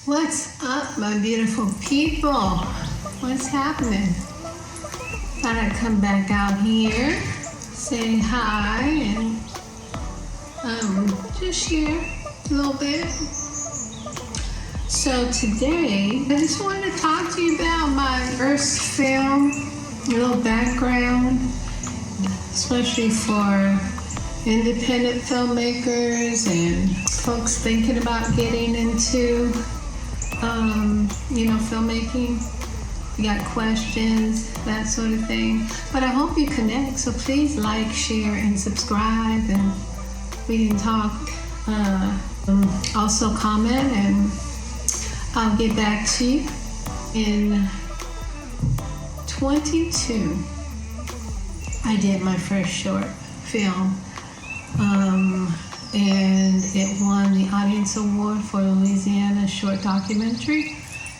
What's up, my beautiful people? What's happening? Thought I'd come back out here, say hi, and just share a little bit. So today, I just wanted to talk to you about my first film, a little background, especially for independent filmmakers and folks thinking about getting into filmmaking. You got questions, that sort of thing. But I hope you connect, so please like, share, and subscribe, and we can talk. Also comment, and I'll get back to you. In 22, I did my first short film. And it won the audience award for Louisiana Short Documentary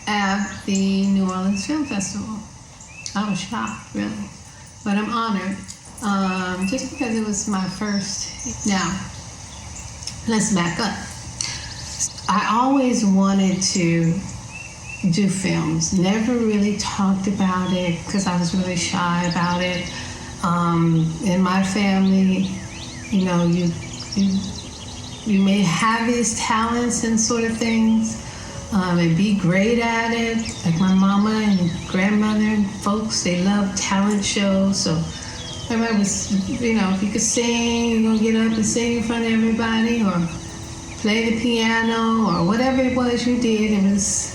at the New Orleans Film Festival. I was shocked, really, but I'm honored, just because it was my first. Now, let's back up. I always wanted to do films, never really talked about it because I was really shy about it. In my family, you may have these talents and sort of things, and be great at it. Like my mama and grandmother and folks, they love talent shows. So everybody was, if you could sing, you're gonna get up and sing in front of everybody, or play the piano, or whatever it was you did. It was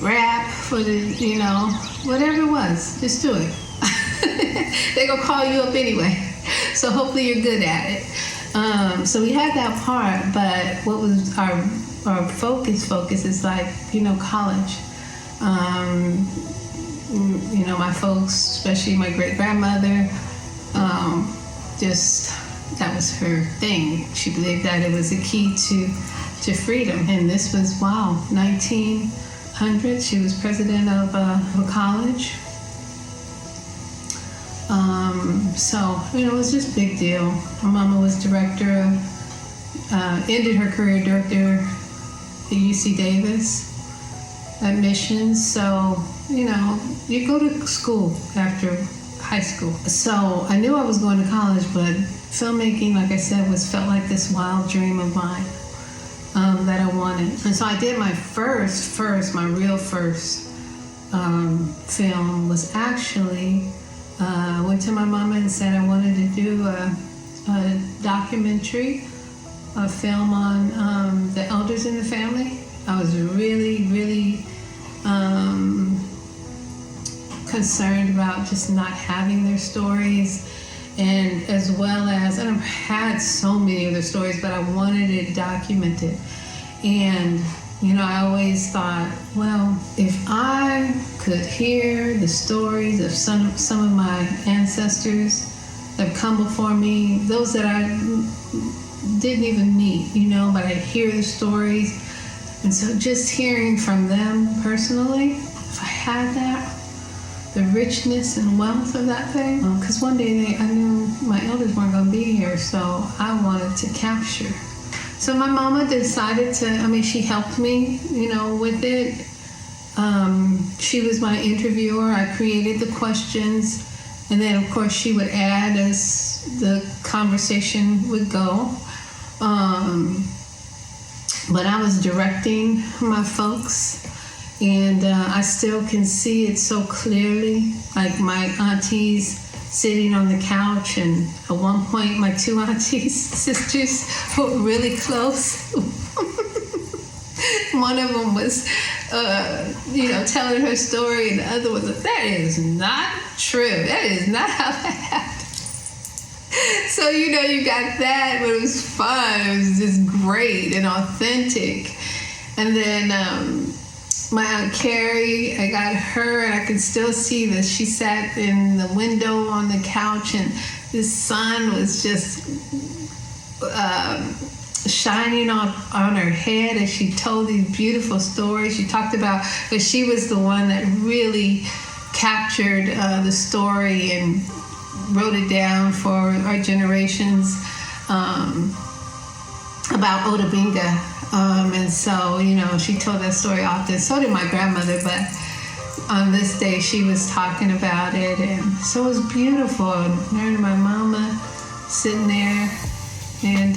rap for the, whatever it was, just do it. They're gonna call you up anyway. So hopefully you're good at it. So we had that part, but what was our focus is like, college. My folks, especially my great-grandmother, that was her thing. She believed that it was a key to freedom. And this was, 1900. She was president of a college. So, it was just a big deal. My mama was director, ended her career director at UC Davis admissions. So, you go to school after high school. So I knew I was going to college, but filmmaking, like I said, felt like this wild dream of mine that I wanted. And so I did my my real first film was actually, went to my mama and said I wanted to do a documentary, a film on the elders in the family. I was really, really concerned about just not having their stories, and as well as, and I've had so many of their stories, but I wanted it documented. And I always thought, well, if I could hear the stories of some of my ancestors that have come before me, those that I didn't even meet, but I hear the stories. And so just hearing from them personally, if I had that, the richness and wealth of that thing, because one day I knew my elders weren't going to be here, so I wanted to capture. So my mama decided to, she helped me, with it. She was my interviewer. I created the questions. And then, of course, she would add as the conversation would go. But I was directing my folks. And I still can see it so clearly. Like my aunties sitting on the couch, and at one point my two aunties, sisters, were really close. One of them was, telling her story, and the other was like, that is not true. That is not how that happened. So, you got that, but it was fun. It was just great and authentic. And then my Aunt Carrie, I got her, and I could still see that she sat in the window on the couch, and the sun was just shining on her head as she told these beautiful stories. She talked about that she was the one that really captured the story and wrote it down for our generations about Odabinga, And so, you know, she told that story often. So did my grandmother, but on this day she was talking about it, and so it was beautiful. And her and my mama sitting there, and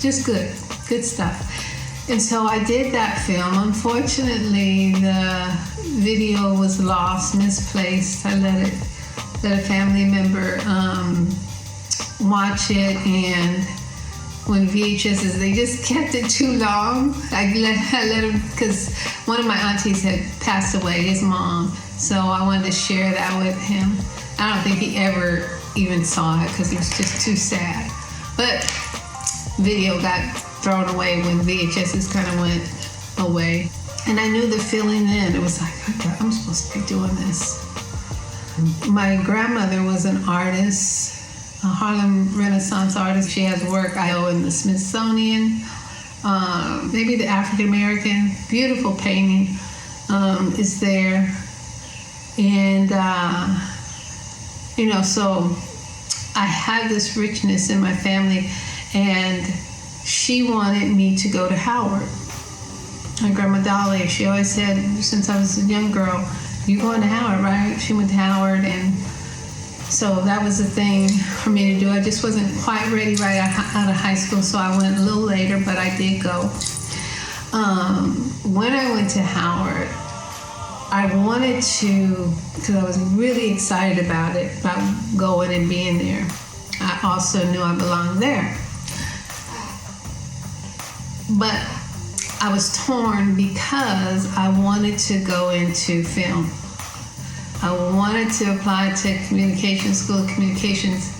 just good stuff. And so I did that film. Unfortunately, the video was lost, misplaced. I let a family member watch it, and when VHSs, they just kept it too long. I let him, because one of my aunties had passed away, his mom, so I wanted to share that with him. I don't think he ever even saw it because it was just too sad. But video got thrown away when VHSs kind of went away. And I knew the feeling then. It was like, okay, I'm supposed to be doing this. My grandmother was an artist, a Harlem Renaissance artist. She has work I owe in the Smithsonian, maybe the African American. Beautiful painting is there. And, you know, so I had this richness in my family, and she wanted me to go to Howard. My grandma Dolly, she always said, since I was a young girl, you going to Howard, right? She went to Howard, and so that was the thing for me to do. I just wasn't quite ready right out of high school, so I went a little later, but I did go. When I went to Howard, I wanted to, because I was really excited about it, about going and being there. I also knew I belonged there. But I was torn because I wanted to go into film. I wanted to apply to School of Communications,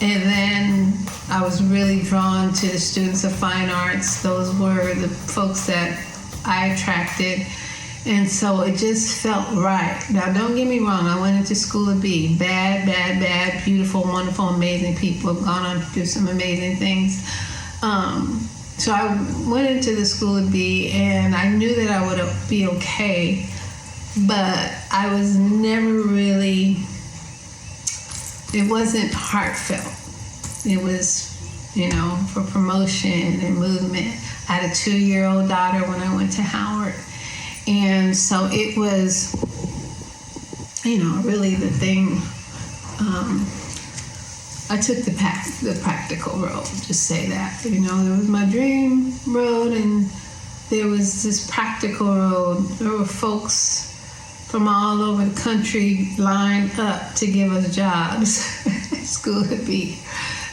and then I was really drawn to the students of fine arts. Those were the folks that I attracted, and so it just felt right. Now, don't get me wrong, I went into School of B. Bad, beautiful, wonderful, amazing people have gone on to do some amazing things. So I went into the School of B, and I knew that I would be okay, but I was never really, it wasn't heartfelt. It was, you know, for promotion and movement. I had a 2-year-old daughter when I went to Howard, and so it was, you know, really the thing. I took the practical road, just say that. You know, there was my dream road, and there was this practical road. There were folks from all over the country lined up to give us jobs. School would be,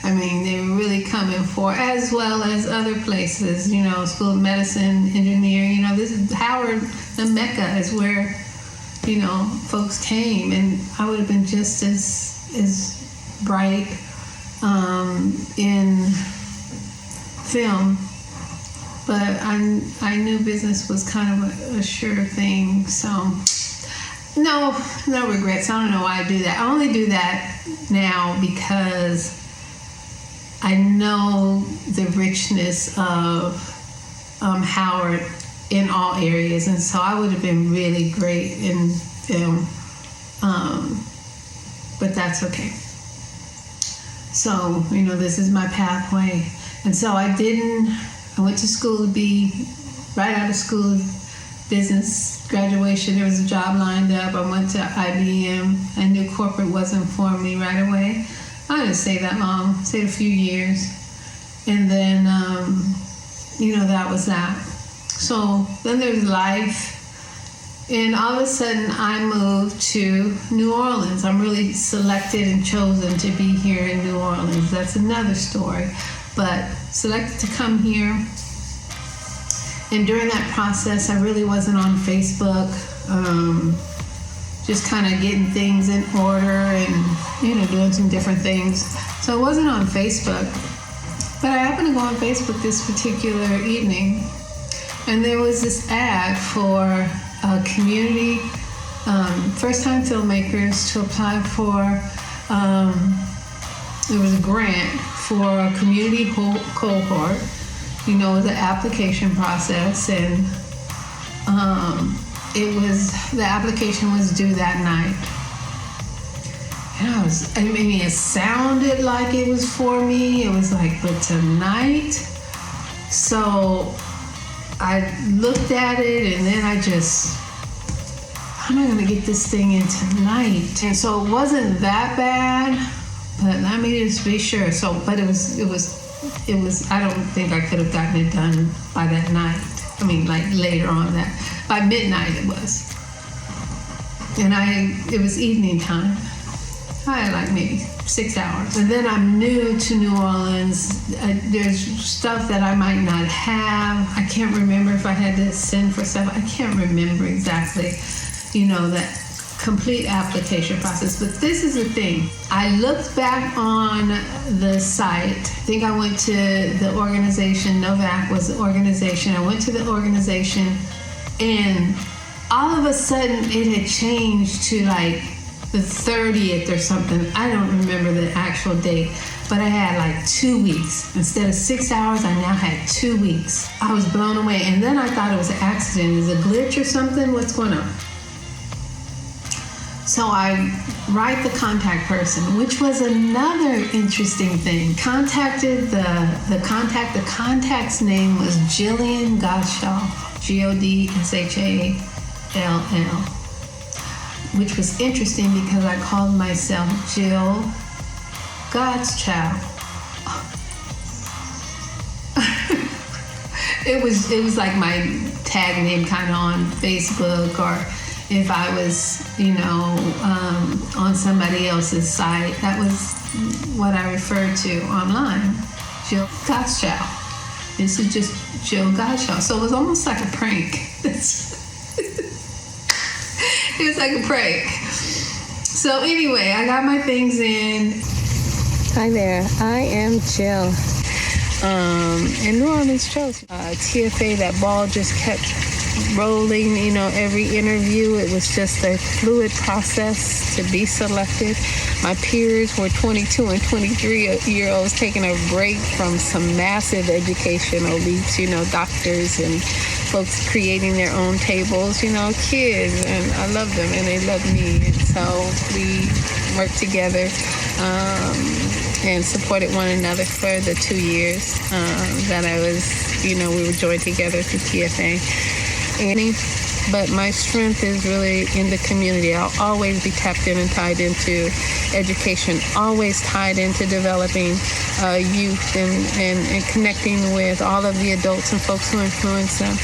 I mean, they were really coming for, as well as other places, you know, School of Medicine, Engineering. You know, this is Howard, the Mecca, is where, you know, folks came, and I would have been just as bright in film, but I knew business was kind of a sure thing. So no regrets. I don't know why I do that. I only do that now because I know the richness of Howard in all areas, and so I would have been really great in film, but that's okay. So, you know, this is my pathway. And so I went to School to be, right out of school, business graduation, there was a job lined up. I went to IBM. I knew corporate wasn't for me right away. I didn't stay that long, stayed a few years. And then, you know, that was that. So then there's life. And all of a sudden, I moved to New Orleans. I'm really selected and chosen to be here in New Orleans. That's another story. But selected to come here. And during that process, I really wasn't on Facebook. Just kind of getting things in order and, you know, doing some different things. So I wasn't on Facebook. But I happened to go on Facebook this particular evening. And there was this ad for community, first-time filmmakers to apply for, there was a grant for a community cohort, you know, the application process, and the application was due that night. And it sounded like it was for me. It was like, but tonight? So I looked at it, and then how am I gonna get this thing in tonight? And so it wasn't that bad, but let me just be sure. So, but it was, I don't think I could have gotten it done by that night. I mean, like later on by midnight it was. And it was evening time. I had like maybe 6 hours. And then I'm new to New Orleans. There's stuff that I might not have. I can't remember if I had to send for stuff. I can't remember exactly, that complete application process. But this is the thing. I looked back on the site. I think I went to the organization. Novac was the organization. I went to the organization, and all of a sudden it had changed to like the 30th or something. I don't remember the actual date, but I had like 2 weeks. Instead of 6 hours, I now had 2 weeks. I was blown away. And then I thought it was an accident. Is it a glitch or something? What's going on? So I write the contact person, which was another interesting thing. Contacted the contact's name was Jillian Godshall, Godshall, which was interesting because I called myself Jill God's Child. It was like my tag name kind of on Facebook, or if I was, on somebody else's site, that was what I referred to online. Jill God's Child. This is just Jill God's Child. So it was almost like a prank. It was like a prank. So anyway, I got my things in. Hi there, I am Jill. And New Orleans chose TFA. That ball just kept rolling, every interview. It was just a fluid process to be selected. My peers were 22 and 23-year-olds taking a break from some massive educational leaps, doctors and folks creating their own tables, kids, and I love them and they love me. And so we worked together and supported one another for the 2 years that I was, we were joined together through TFA. But my strength is really in the community. I'll always be tapped in and tied into education, always tied into developing youth and connecting with all of the adults and folks who influence them.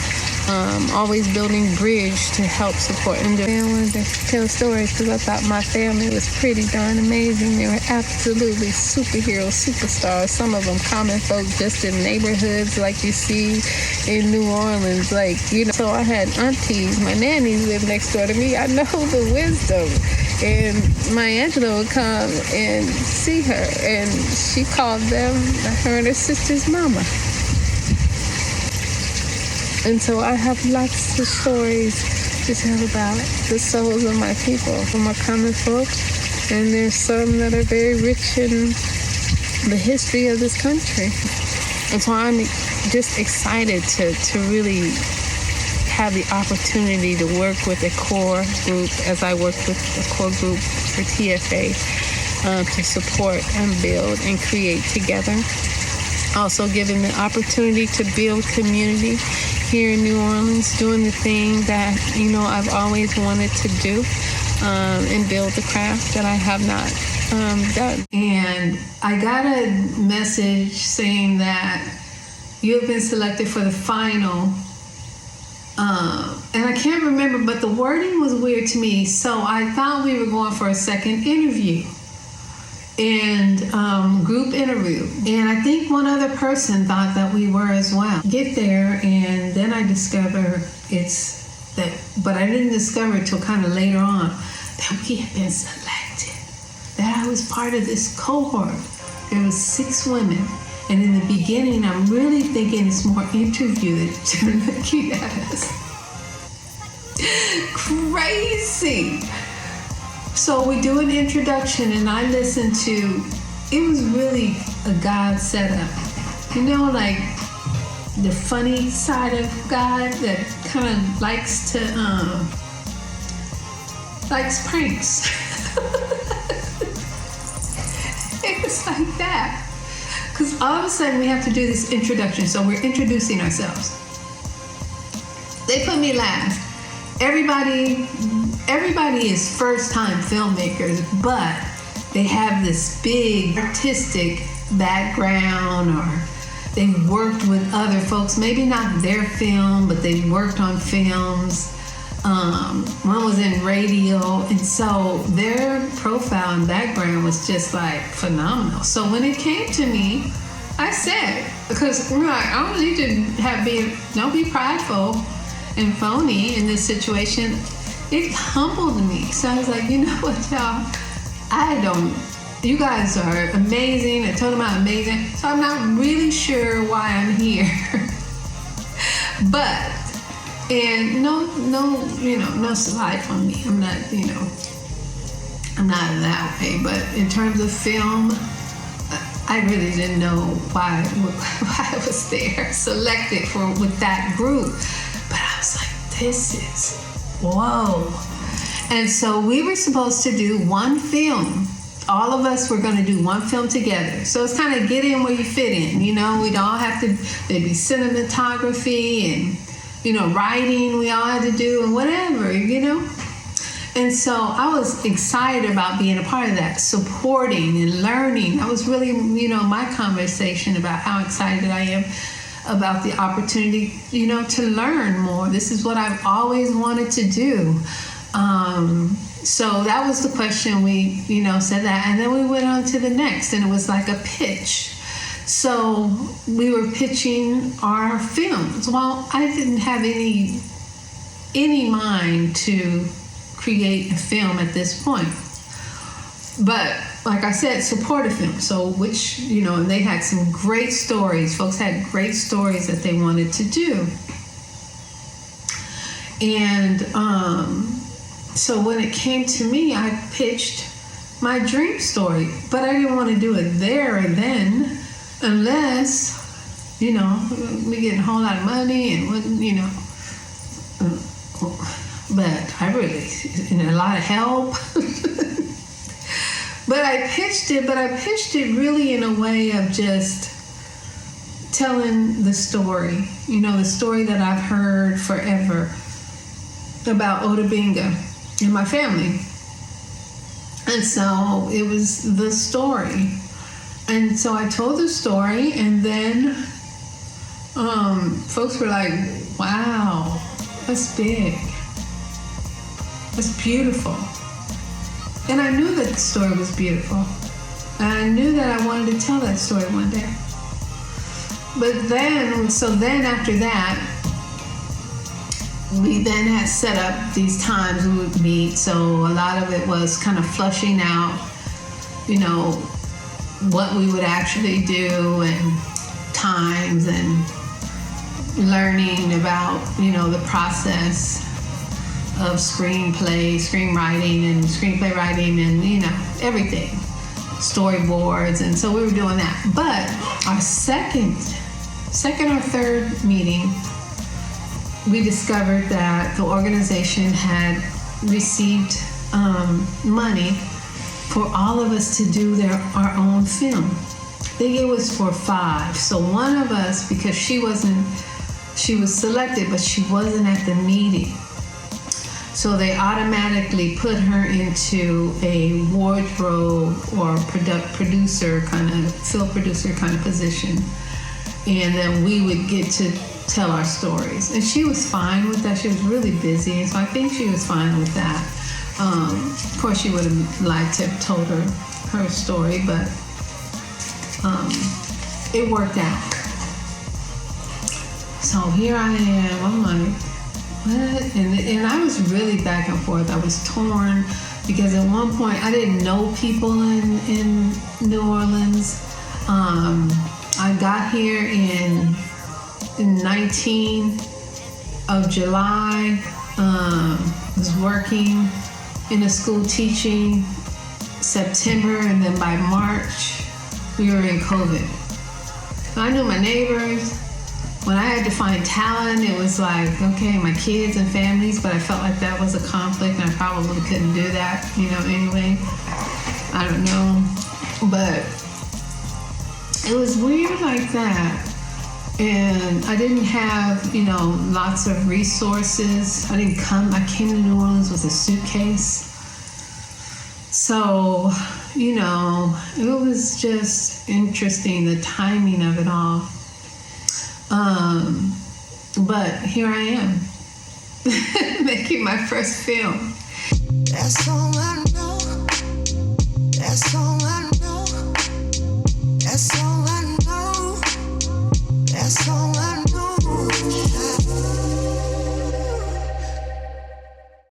Always building bridge to help support. And I wanted to tell stories because I thought my family was pretty darn amazing. They were absolutely superheroes, superstars. Some of them common folk just in neighborhoods like you see in New Orleans. So I had aunties. My nannies lived next door to me. I know the wisdom. And my Angela would come and see her, and she called them her and her sister's mama. And so I have lots of stories to tell about the souls of my people, from my common folk, and there's some that are very rich in the history of this country. And so I'm just excited to really have the opportunity to work with a core group, as I work with a core group for TFA, to support and build and create together. Also given the opportunity to build community here in New Orleans, doing the thing that, I've always wanted to do, and build the craft that I have not done. And I got a message saying that you have been selected for the final, and I can't remember, but the wording was weird to me, so I thought we were going for a second interview. And group interview. And I think one other person thought that we were as well. Get there, and then I discover but I didn't discover it till kind of later on, that we had been selected, that I was part of this cohort. There was 6 women. And in the beginning, I'm really thinking it's more interview that you're looking at us. Crazy. So we do an introduction, and I listen to, it was really a God setup. Like the funny side of God that kind of likes pranks. It was like that. Because all of a sudden we have to do this introduction. So we're introducing ourselves. They put me last. Everybody is first-time filmmakers, but they have this big artistic background, or they've worked with other folks, maybe not their film, but they've worked on films. One was in radio, and so their profile and background was just like phenomenal. So when it came to me, I said, because I don't need to don't be prideful and phony in this situation. It humbled me. So I was like, you know what, y'all? You guys are amazing. I told them I'm amazing. So I'm not really sure why I'm here. And no slide from me. I'm not that way. But in terms of film, I really didn't know why I was there, selected with that group. But I was like, this is, whoa. And so we were supposed to do one film. All of us were going to do one film together. So it's kind of get in where you fit in. We'd all have to, there'd be cinematography and, writing we all had to do and whatever, And so I was excited about being a part of that, supporting and learning. That was really, my conversation about how excited I am about the opportunity, to learn more. This is what I've always wanted to do. So that was the question. We, said that. And then we went on to the next, and it was like a pitch. So we were pitching our films. Well, I didn't have any mind to create a film at this point. But like I said, support a film. So which, and they had some great stories. Folks had great stories that they wanted to do. And so when it came to me, I pitched my dream story. But I didn't want to do it there and then unless, we getting a whole lot of money and wouldn't, but I really, a lot of help. But I pitched it really in a way of just telling the story, the story that I've heard forever about Odabinga and my family. And so it was the story. And so I told the story, and then folks were like, wow, that's big. That's beautiful. And I knew that the story was beautiful. And I knew that I wanted to tell that story one day. But then after that, we then had set up these times we would meet. So a lot of it was kind of flushing out, what we would actually do and times and learning about, the process of screenwriting and screenplay writing and, everything, storyboards. And so we were doing that. But our second or third meeting, we discovered that the organization had received money for all of us to do our own film. I think it was for 5. So one of us, because she was selected, but she wasn't at the meeting. So they automatically put her into a wardrobe or film producer kind of position. And then we would get to tell our stories. And she was fine with that. She was really busy, and so I think she was fine with that. Of course, she would have liked to have told her story, but it worked out. So here I am. I'm like, what? And I was really back and forth. I was torn because at one point I didn't know people in New Orleans. I got here in 19 of July. Was working in a school teaching September, and then by March we were in COVID. So I knew my neighbors. When I had to find talent, it was like, okay, my kids and families, but I felt like that was a conflict, and I probably couldn't do that, anyway. I don't know. But it was weird like that. And I didn't have, lots of resources. I came to New Orleans with a suitcase. So, it was just interesting, the timing of it all. But here I am, making my first film. That's all I know. That's all I know.